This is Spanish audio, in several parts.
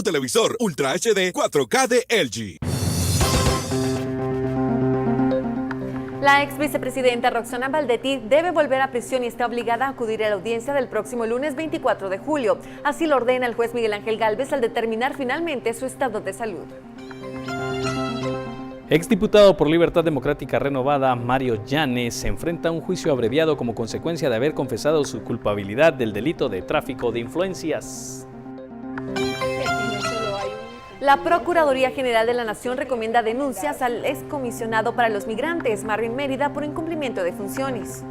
tu televisor Ultra HD 4K de LG. La ex vicepresidenta Roxana Valdetti debe volver a prisión y está obligada a acudir a la audiencia del próximo lunes 24 de julio. Así lo ordena el juez Miguel Ángel Gálvez al determinar finalmente su estado de salud. Exdiputado por Libertad Democrática Renovada, Mario Llanes, se enfrenta a un juicio abreviado como consecuencia de haber confesado su culpabilidad del delito de tráfico de influencias. La Procuraduría General de la Nación recomienda denuncias al excomisionado para los migrantes, Marvin Mérida, por incumplimiento de funciones.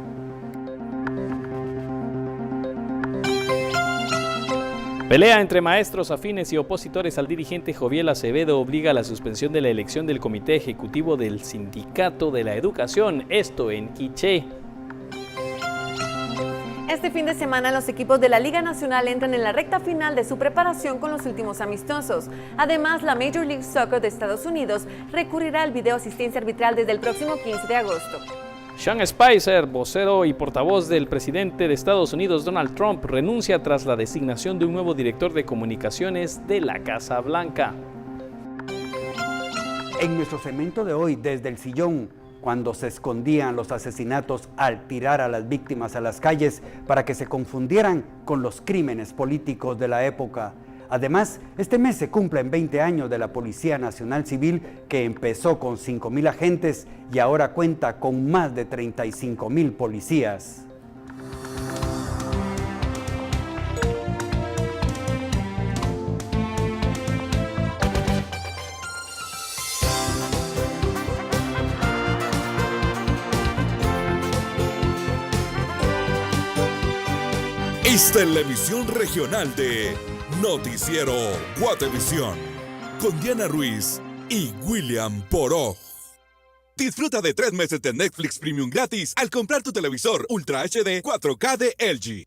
Pelea entre maestros afines y opositores al dirigente Joviel Acevedo obliga a la suspensión de la elección del Comité Ejecutivo del Sindicato de la Educación, esto en Quiché. Este fin de semana los equipos de la Liga Nacional entran en la recta final de su preparación con los últimos amistosos. Además, la Major League Soccer de Estados Unidos recurrirá al video asistencia arbitral desde el próximo 15 de agosto. Sean Spicer, vocero y portavoz del presidente de Estados Unidos, Donald Trump, renuncia tras la designación de un nuevo director de comunicaciones de la Casa Blanca. En nuestro segmento de hoy, desde el sillón, cuando se escondían los asesinatos al tirar a las víctimas a las calles para que se confundieran con los crímenes políticos de la época. Además, este mes se cumplen 20 años de la Policía Nacional Civil, que empezó con 5,000 agentes y ahora cuenta con más de 35,000 policías. Esta es la emisión regional de Noticiero Guatevisión con Diana Ruiz y William Poró. Disfruta de 3 meses de Netflix Premium gratis al comprar tu televisor Ultra HD 4K de LG.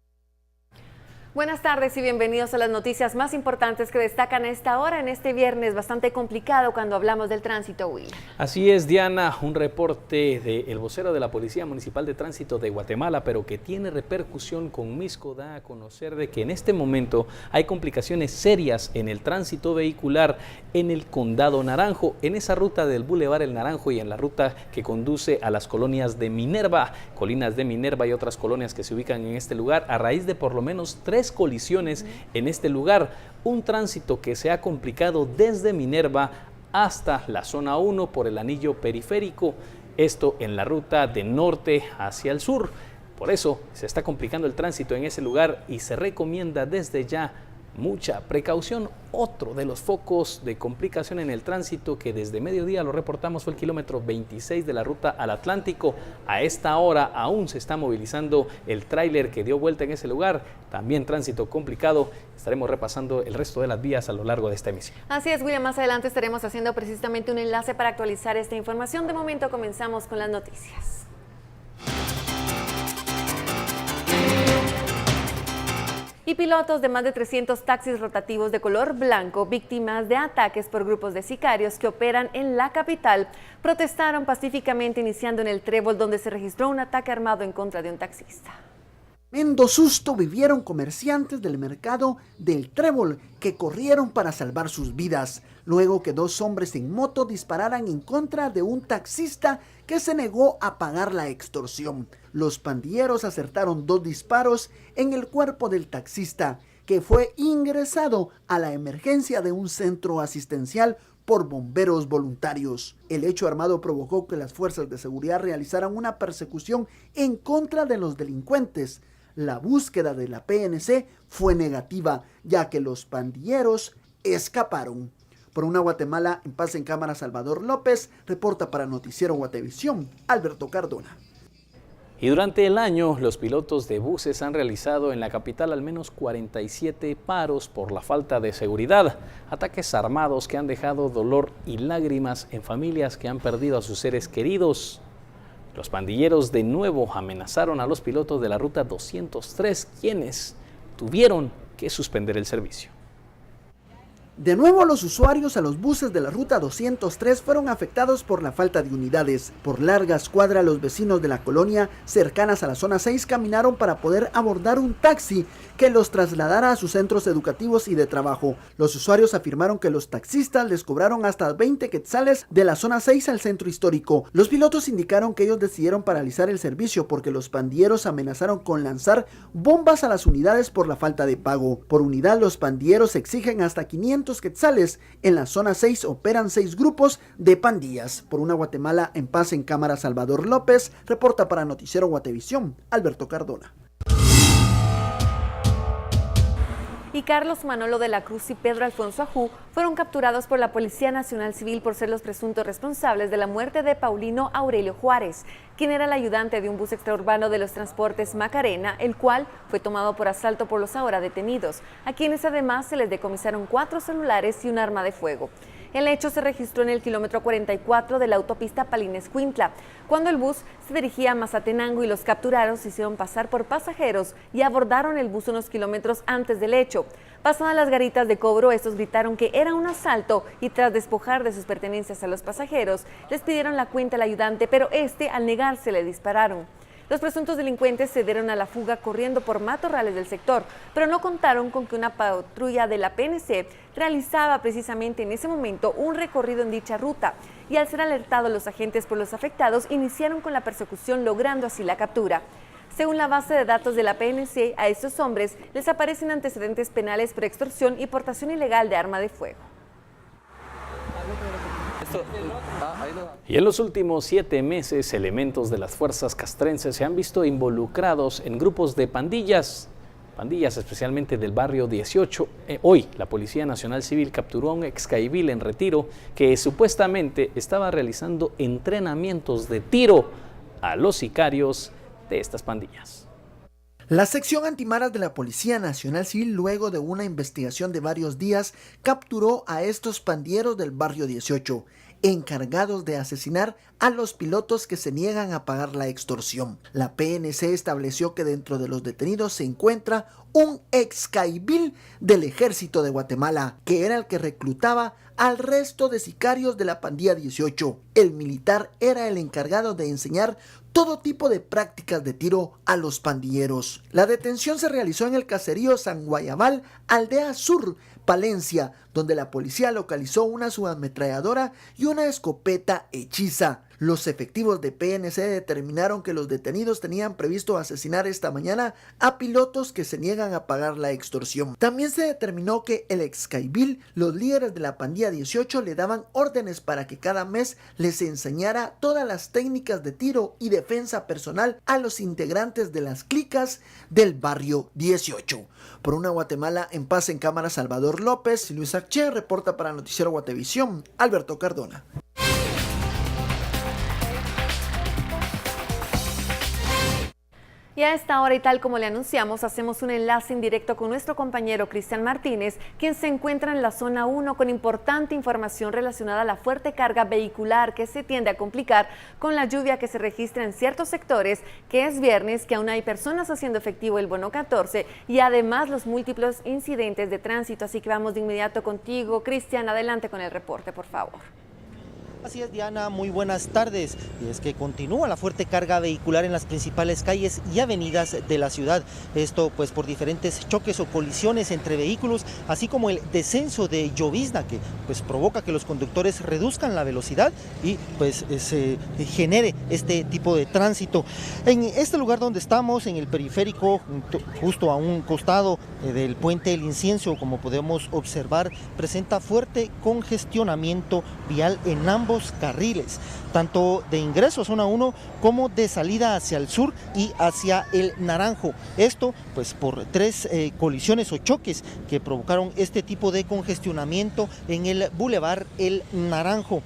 Buenas tardes y bienvenidos a las noticias más importantes que destacan a esta hora en este viernes bastante complicado cuando hablamos del tránsito, Will. Así es, Diana, un reporte del vocero de la Policía Municipal de Tránsito de Guatemala, pero que tiene repercusión con Misco, da a conocer de que en este momento hay complicaciones serias en el tránsito vehicular en el Condado Naranjo, en esa ruta del Boulevard El Naranjo y en la ruta que conduce a las colonias de Minerva, Colinas de Minerva y otras colonias que se ubican en este lugar, a raíz de por lo menos 3 colisiones en este lugar, un tránsito que se ha complicado desde Minerva hasta la zona 1 por el anillo periférico, esto en la ruta de norte hacia el sur. Por eso se está complicando el tránsito en ese lugar y se recomienda desde ya mucha precaución. Otro de los focos de complicación en el tránsito que desde mediodía lo reportamos fue el kilómetro 26 de la ruta al Atlántico. A esta hora aún se está movilizando el tráiler que dio vuelta en ese lugar. También tránsito complicado. Estaremos repasando el resto de las vías a lo largo de esta emisión. Así es, William. Más adelante estaremos haciendo precisamente un enlace para actualizar esta información. De momento comenzamos con las noticias. Y pilotos de más de 300 taxis rotativos de color blanco, víctimas de ataques por grupos de sicarios que operan en la capital, protestaron pacíficamente iniciando en el Trébol, donde se registró un ataque armado en contra de un taxista. Tremendo susto vivieron comerciantes del mercado del Trébol que corrieron para salvar sus vidas, luego que 2 hombres en moto dispararan en contra de un taxista que se negó a pagar la extorsión. Los pandilleros acertaron 2 disparos en el cuerpo del taxista, que fue ingresado a la emergencia de un centro asistencial por bomberos voluntarios. El hecho armado provocó que las fuerzas de seguridad realizaran una persecución en contra de los delincuentes. La búsqueda de la PNC fue negativa, ya que los pandilleros escaparon. Por una Guatemala en paz, en cámara, Salvador López, reporta para Noticiero Guatevisión, Alberto Cardona. Y durante el año, los pilotos de buses han realizado en la capital al menos 47 paros por la falta de seguridad, ataques armados que han dejado dolor y lágrimas en familias que han perdido a sus seres queridos. Los pandilleros de nuevo amenazaron a los pilotos de la ruta 203, quienes tuvieron que suspender el servicio. De nuevo, los usuarios a los buses de la ruta 203 fueron afectados por la falta de unidades. Por largas cuadras, los vecinos de la colonia cercanas a la zona 6 caminaron para poder abordar un taxi que los trasladara a sus centros educativos y de trabajo. Los usuarios afirmaron que los taxistas les cobraron hasta 20 quetzales de la zona 6 al centro histórico. Los pilotos indicaron que ellos decidieron paralizar el servicio porque los pandilleros amenazaron con lanzar bombas a las unidades por la falta de pago. Por unidad, los pandilleros exigen hasta 500 quetzales. En la zona 6 operan 6 grupos de pandillas. Por una Guatemala en paz en cámara, Salvador López reporta para Noticiero Guatevisión, Alberto Cardona. Y Carlos Manolo de la Cruz y Pedro Alfonso Ajú fueron capturados por la Policía Nacional Civil por ser los presuntos responsables de la muerte de Paulino Aurelio Juárez, quien era el ayudante de un bus extraurbano de los transportes Macarena, el cual fue tomado por asalto por los ahora detenidos, a quienes además se les decomisaron 4 celulares y un arma de fuego. El hecho se registró en el kilómetro 44 de la autopista Palines-Cuintla, cuando el bus se dirigía a Mazatenango y los capturados se hicieron pasar por pasajeros y abordaron el bus unos kilómetros antes del hecho. Pasadas las garitas de cobro, estos gritaron que era un asalto y tras despojar de sus pertenencias a los pasajeros, les pidieron la cuenta al ayudante, pero al negarse le dispararon. Los presuntos delincuentes se dieron a la fuga corriendo por matorrales del sector, pero no contaron con que una patrulla de la PNC realizaba precisamente en ese momento un recorrido en dicha ruta y al ser alertados los agentes por los afectados iniciaron con la persecución, logrando así la captura. Según la base de datos de la PNC, a estos hombres les aparecen antecedentes penales por extorsión y portación ilegal de arma de fuego. Y en los últimos 7 meses, elementos de las fuerzas castrenses se han visto involucrados en grupos de pandillas especialmente del barrio 18. Hoy, la Policía Nacional Civil capturó a un excaibil en retiro que supuestamente estaba realizando entrenamientos de tiro a los sicarios de estas pandillas. La sección antimaras de la Policía Nacional Civil, luego de una investigación de varios días, capturó a estos pandilleros del barrio 18, encargados de asesinar a los pilotos que se niegan a pagar la extorsión. La PNC estableció que dentro de los detenidos se encuentra un excaibil del Ejército de Guatemala, que era el que reclutaba al resto de sicarios de la pandilla 18. El militar era el encargado de enseñar todo tipo de prácticas de tiro a los pandilleros. La detención se realizó en el caserío San Guayabal, Aldea Sur, Palencia, donde la policía localizó una subametralladora y una escopeta hechiza. Los efectivos de PNC determinaron que los detenidos tenían previsto asesinar esta mañana a pilotos que se niegan a pagar la extorsión. También se determinó que el excaibil, los líderes de la pandilla 18 le daban órdenes para que cada mes les enseñara todas las técnicas de tiro y defensa personal a los integrantes de las clicas del barrio 18. Por una Guatemala en paz en cámara, Salvador López. Luis Arché reporta para Noticiero Guatevisión, Alberto Cardona. Y a esta hora y tal como le anunciamos, hacemos un enlace en directo con nuestro compañero Cristian Martínez, quien se encuentra en la zona 1 con importante información relacionada a la fuerte carga vehicular que se tiende a complicar con la lluvia que se registra en ciertos sectores, que es viernes, que aún hay personas haciendo efectivo el bono 14 y además los múltiples incidentes de tránsito. Así que vamos de inmediato contigo, Cristian, adelante con el reporte, por favor. Así es, Diana, muy buenas tardes. Y es que continúa la fuerte carga vehicular en las principales calles y avenidas de la ciudad. Esto pues por diferentes choques o colisiones entre vehículos, así como el descenso de llovizna que pues provoca que los conductores reduzcan la velocidad y pues se genere este tipo de tránsito. En este lugar donde estamos, en el periférico, justo a un costado del puente El Incienso, como podemos observar, presenta fuerte congestionamiento vial en ambos carriles, tanto de ingreso a zona 1 como de salida hacia el sur y hacia el Naranjo. Esto pues por 3 colisiones o choques que provocaron este tipo de congestionamiento en el bulevar El Naranjo.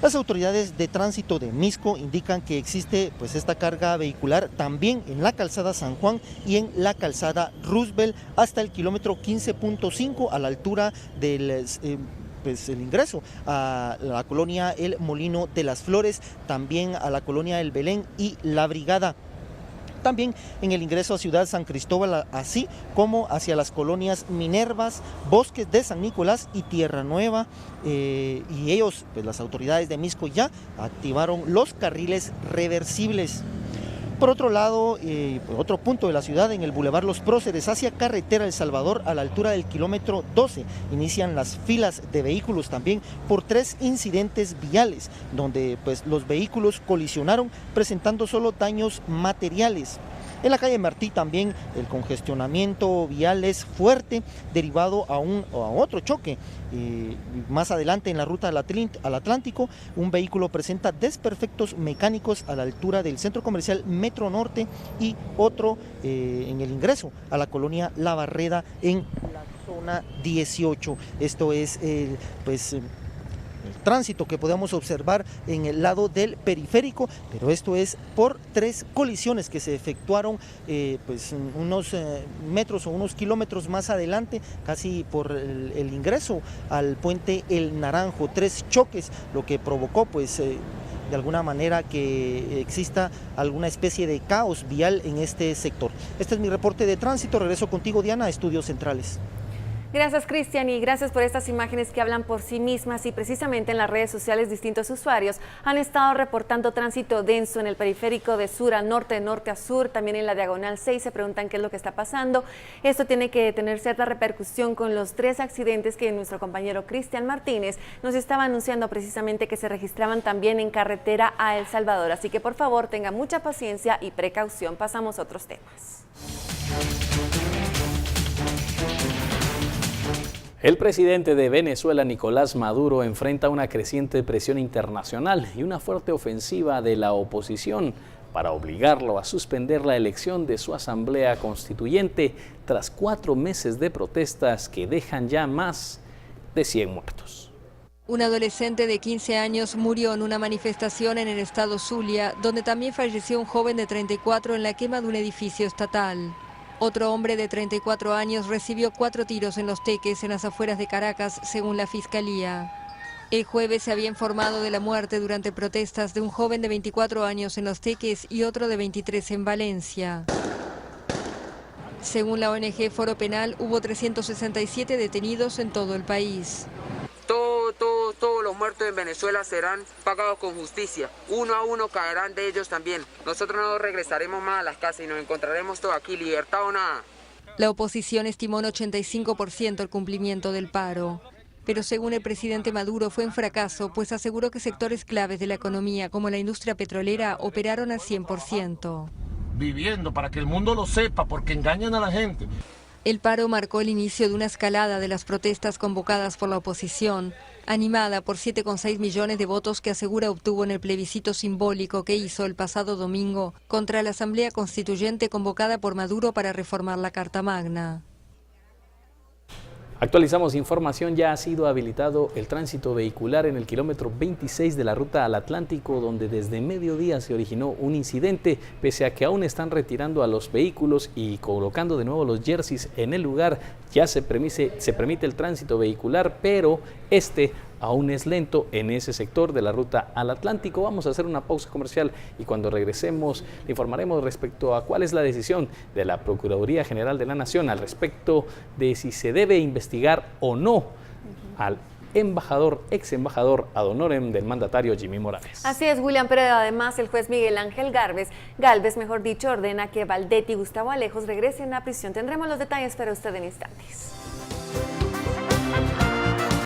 Las autoridades de tránsito de Mixco indican que existe pues esta carga vehicular también en la calzada San Juan y en la calzada Roosevelt hasta el kilómetro 15.5 a la altura del el ingreso a la colonia El Molino de las Flores, también a la colonia El Belén y La Brigada. también en el ingreso a Ciudad San Cristóbal, así como hacia las colonias Minervas, Bosques de San Nicolás y Tierra Nueva, y ellos, pues las autoridades de Misco ya activaron los carriles reversibles. Por otro lado, otro punto de la ciudad, en el Boulevard Los Próceres, hacia Carretera El Salvador, a la altura del kilómetro 12, inician las filas de vehículos también por 3 incidentes viales, donde pues los vehículos colisionaron presentando solo daños materiales. En la calle Martí también el congestionamiento vial es fuerte, derivado a otro choque. Más adelante en la ruta al Atlántico, un vehículo presenta desperfectos mecánicos a la altura del centro comercial Metro Norte y otro en el ingreso a la colonia La Barreda en la zona 18. Esto es el tránsito que podemos observar en el lado del periférico, pero esto es por 3 colisiones que se efectuaron unos metros o unos kilómetros más adelante, casi por el ingreso al puente El Naranjo. 3 choques, lo que provocó de alguna manera que exista alguna especie de caos vial en este sector. Este es mi reporte de tránsito. Regreso contigo, Diana, a Estudios Centrales. Gracias, Cristian, y gracias por estas imágenes que hablan por sí mismas, y precisamente en las redes sociales distintos usuarios han estado reportando tránsito denso en el periférico de sur a norte, de norte a sur, también en la diagonal 6. Se preguntan qué es lo que está pasando. Esto tiene que tener cierta repercusión con los 3 accidentes que nuestro compañero Cristian Martínez nos estaba anunciando precisamente que se registraban también en carretera a El Salvador. Así que por favor tenga mucha paciencia y precaución. Pasamos a otros temas. El presidente de Venezuela, Nicolás Maduro, enfrenta una creciente presión internacional y una fuerte ofensiva de la oposición para obligarlo a suspender la elección de su asamblea constituyente tras 4 meses de protestas que dejan ya más de 100 muertos. Un adolescente de 15 años murió en una manifestación en el estado Zulia, donde también falleció un joven de 34 en la quema de un edificio estatal. Otro hombre de 34 años recibió 4 tiros en Los Teques, en las afueras de Caracas, según la Fiscalía. El jueves se había informado de la muerte durante protestas de un joven de 24 años en Los Teques y otro de 23 en Valencia. Según la ONG Foro Penal, hubo 367 detenidos en todo el país. Todos los muertos en Venezuela serán pagados con justicia. Uno a uno caerán de ellos también. Nosotros no regresaremos más a las casas y nos encontraremos todos aquí, libertad o nada. La oposición estimó en 85% el cumplimiento del paro. Pero según el presidente Maduro fue un fracaso, pues aseguró que sectores claves de la economía, como la industria petrolera, operaron al 100%. Viviendo para que el mundo lo sepa, porque engañan a la gente. El paro marcó el inicio de una escalada de las protestas convocadas por la oposición, animada por 7,6 millones de votos que asegura obtuvo en el plebiscito simbólico que hizo el pasado domingo contra la Asamblea Constituyente convocada por Maduro para reformar la Carta Magna. Actualizamos información, ya ha sido habilitado el tránsito vehicular en el kilómetro 26 de la ruta al Atlántico, donde desde mediodía se originó un incidente, pese a que aún están retirando a los vehículos y colocando de nuevo los jerseys en el lugar. Ya se permite el tránsito vehicular, pero aún es lento en ese sector de la ruta al Atlántico. Vamos a hacer una pausa comercial y cuando regresemos le informaremos respecto a cuál es la decisión de la Procuraduría General de la Nación al respecto de si se debe investigar o no al ex embajador ad honorem del mandatario Jimmy Morales. Así es, William, pero además el juez Miguel Ángel Galvez, ordena que Valdetti y Gustavo Alejos regresen a prisión. Tendremos los detalles para usted en instantes.